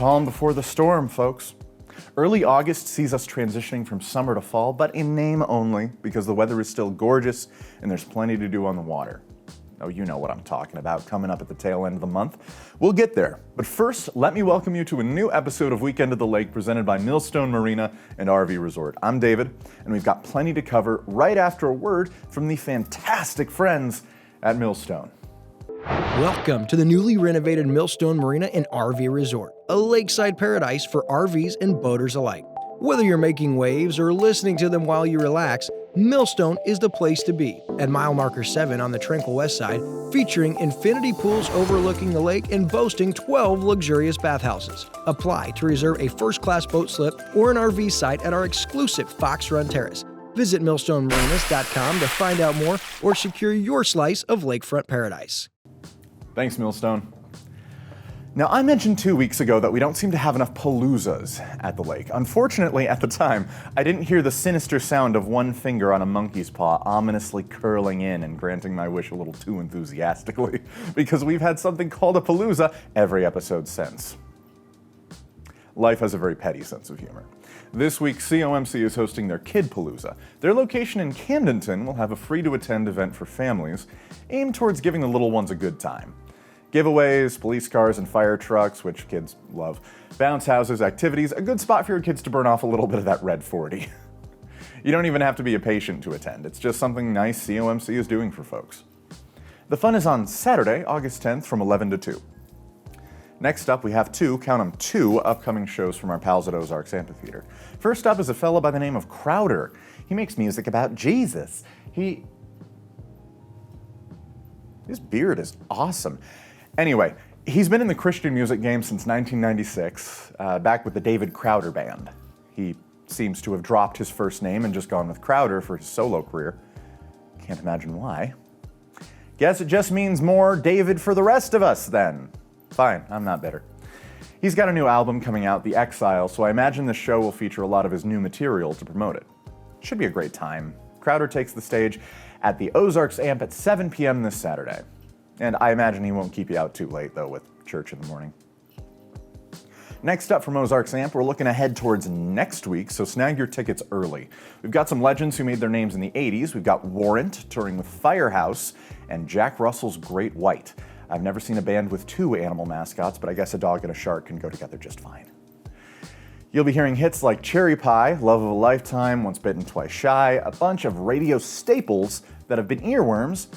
calm before the storm, folks. Early August sees us transitioning from summer to fall, but in name only, because the weather is still gorgeous and there's plenty to do on the water. Oh, you know what I'm talking about, coming up at the tail end of the month. We'll get there, but first, let me welcome you to a new episode of Weekend at the Lake presented by Millstone Marina and RV Resort. I'm David, and we've got plenty to cover right after a word from the fantastic friends at Millstone. Welcome to the newly renovated Millstone Marina and RV Resort, a lakeside paradise for RVs and boaters alike. Whether you're making waves or listening to them while you relax, Millstone is the place to be. At mile marker 7 on the tranquil west side, featuring infinity pools overlooking the lake and boasting 12 luxurious bathhouses. Apply to reserve a first-class boat slip or an RV site at our exclusive Fox Run Terrace. Visit millstonemarinas.com to find out more or secure your slice of lakefront paradise. Thanks, Millstone. Now, I mentioned 2 weeks ago that we don't seem to have enough paloozas at the lake. Unfortunately, at the time, I didn't hear the sinister sound of one finger on a monkey's paw ominously curling in and granting my wish a little too enthusiastically, because we've had something called a palooza every episode since. Life has a very petty sense of humor. This week, COMC is hosting their Kid Palooza. Their location in Camdenton will have a free-to-attend event for families aimed towards giving the little ones a good time. Giveaways, police cars and fire trucks, which kids love, bounce houses, activities, a good spot for your kids to burn off a little bit of that red 40. You don't even have to be a patient to attend. It's just something nice COMC is doing for folks. The fun is on Saturday, August 10th from 11 to 2. Next up, we have two upcoming shows from our pals at Ozarks Amphitheater. First up is a fellow by the name of Crowder. He makes music about Jesus. His beard is awesome. Anyway, he's been in the Christian music game since 1996, back with the David Crowder Band. He seems to have dropped his first name and just gone with Crowder for his solo career. Can't imagine why. Guess it just means more David for the rest of us, then. Fine, I'm not bitter. He's got a new album coming out, The Exile, so I imagine this show will feature a lot of his new material to promote it. Should be a great time. Crowder takes the stage at the Ozarks Amp at 7 p.m. this Saturday. And I imagine he won't keep you out too late, though, with church in the morning. Next up from Ozarks Amp, we're looking ahead towards next week, so snag your tickets early. We've got some legends who made their names in the 80s. We've got Warrant touring with Firehouse and Jack Russell's Great White. I've never seen a band with two animal mascots, but I guess a dog and a shark can go together just fine. You'll be hearing hits like Cherry Pie, Love of a Lifetime, Once Bitten, Twice Shy, a bunch of radio staples that have been earworms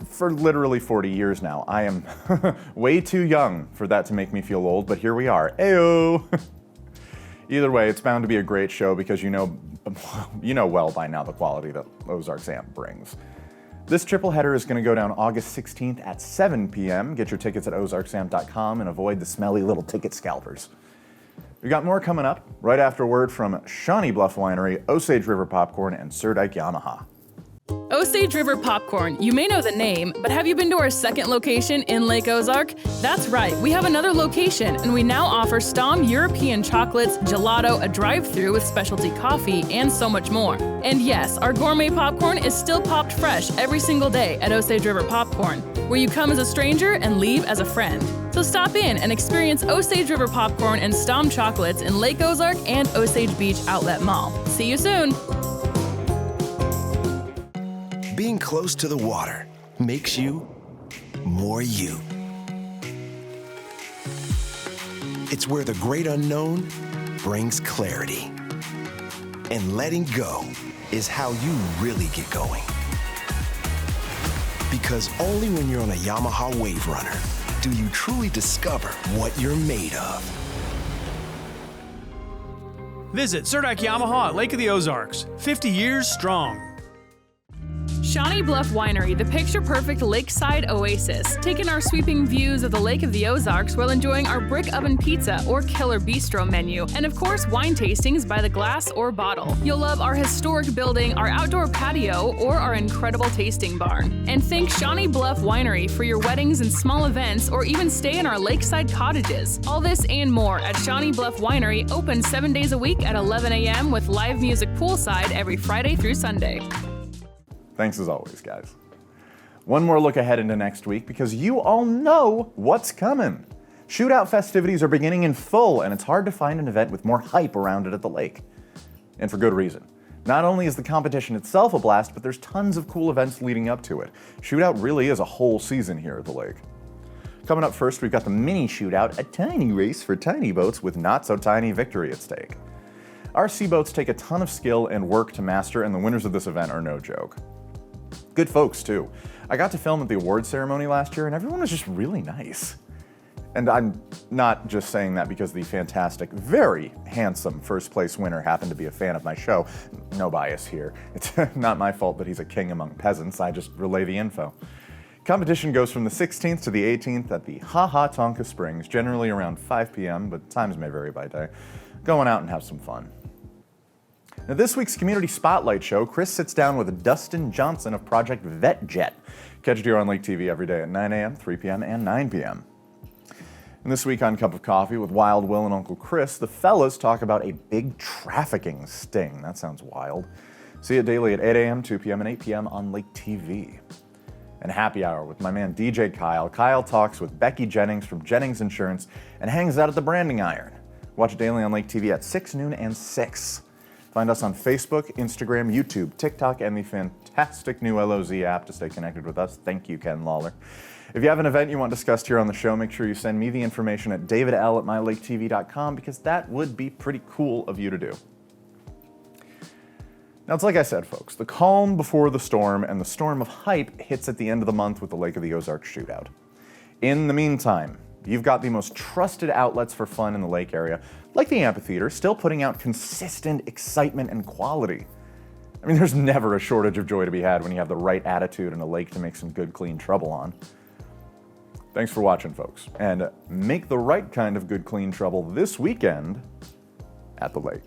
for literally 40 years now. I am way too young for that to make me feel old, but here we are. Ayo! Either way, it's bound to be a great show because you know well by now the quality that Ozarks Amp brings. This triple header is going to go down August 16th at 7 p.m. Get your tickets at ozarksamp.com and avoid the smelly little ticket scalpers. We've got more coming up right after a word from Shawnee Bluff Winery, Osage River Popcorn, and Sir Dyke Yamaha. Osage River Popcorn. You may know the name, but have you been to our second location in Lake Ozark? That's right, we have another location, and we now offer Stom European chocolates, gelato, a drive-thru with specialty coffee, and so much more. And yes, our gourmet popcorn is still popped fresh every single day at Osage River Popcorn, where you come as a stranger and leave as a friend. So stop in and experience Osage River Popcorn and Stom chocolates in Lake Ozark and Osage Beach Outlet Mall. See you soon! Being close to the water makes you more you. It's where the great unknown brings clarity. And letting go is how you really get going. Because only when you're on a Yamaha Wave Runner do you truly discover what you're made of. Visit Sir Dyke Yamaha at Lake of the Ozarks, 50 years strong. Shawnee Bluff Winery, the picture-perfect lakeside oasis, taking our sweeping views of the Lake of the Ozarks while enjoying our brick oven pizza or killer bistro menu, and of course wine tastings by the glass or bottle. You'll love our historic building, our outdoor patio, or our incredible tasting barn. And thank Shawnee Bluff Winery for your weddings and small events, or even stay in our lakeside cottages. All this and more at Shawnee Bluff Winery, open 7 days a week at 11 a.m. with live music poolside every Friday through Sunday. Thanks as always, guys. One more look ahead into next week because you all know what's coming. Shootout festivities are beginning in full, and it's hard to find an event with more hype around it at the lake. And for good reason. Not only is the competition itself a blast, but there's tons of cool events leading up to it. Shootout really is a whole season here at the lake. Coming up first, we've got the mini shootout, a tiny race for tiny boats with not so tiny victory at stake. RC boats take a ton of skill and work to master, and the winners of this event are no joke. Good folks, too. I got to film at the award ceremony last year, and everyone was just really nice. And I'm not just saying that because the fantastic, very handsome first place winner happened to be a fan of my show. No bias here. It's not my fault that he's a king among peasants. I just relay the info. Competition goes from the 16th to the 18th at the Ha Ha Tonka Springs, generally around 5 p.m., but times may vary by day. Go on out and have some fun. Now, this week's Community Spotlight show, Chris sits down with Dustin Johnson of Project Vet Jet. Catch it here on Lake TV every day at 9 a.m., 3 p.m., and 9 p.m. And this week on Cup of Coffee with Wild Will and Uncle Chris, the fellas talk about a big trafficking sting. That sounds wild. See it daily at 8 a.m., 2 p.m., and 8 p.m. on Lake TV. And Happy Hour with my man DJ Kyle. Kyle talks with Becky Jennings from Jennings Insurance and hangs out at the Branding Iron. Watch it daily on Lake TV at 6, noon, and 6. Find us on Facebook, Instagram, YouTube, TikTok, and the fantastic new LOZ app to stay connected with us. Thank you, Ken Lawler. If you have an event you want discussed here on the show, make sure you send me the information at davidl@mylaketv.com because that would be pretty cool of you to do. Now, it's like I said, folks, the calm before the storm and the storm of hype hits at the end of the month with the Lake of the Ozarks shootout. In the meantime, you've got the most trusted outlets for fun in the lake area, like the amphitheater, still putting out consistent excitement and quality. I mean, there's never a shortage of joy to be had when you have the right attitude and a lake to make some good, clean trouble on. Thanks for watching, folks, and make the right kind of good, clean trouble this weekend at the lake.